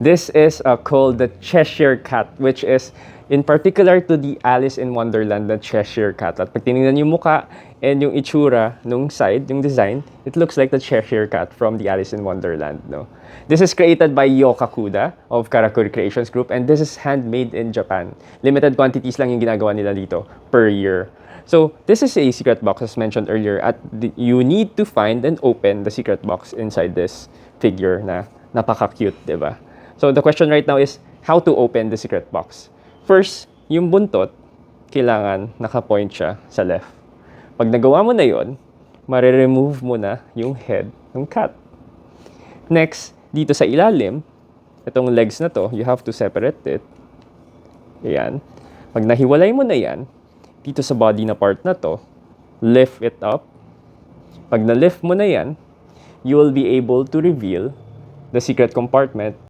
This is called the Cheshire Cat, which is in particular to the Alice in Wonderland, the Cheshire Cat. At pag tinignan yung mukha and yung itsura nung side, yung design, it looks like the Cheshire Cat from the Alice in Wonderland, no? This is created by Yoka Kuda of Karakuri Creations Group, and this is handmade in Japan. Limited quantities lang yung ginagawa nila dito per year. So, this is a secret box as mentioned earlier. You need to find and open the secret box inside this figure na napaka-cute, diba? So, the question right now is, how to open the secret box? First, yung buntot, kailangan naka-point siya sa left. Pag nagawa mo na yon, mare-remove mo na yung head ng cat. Next, dito sa ilalim, itong legs na to, you have to separate it. Ayan. Pag nahiwalay mo na yan, dito sa body na part na to, lift it up. Pag na-lift mo na yan, you will be able to reveal the secret compartment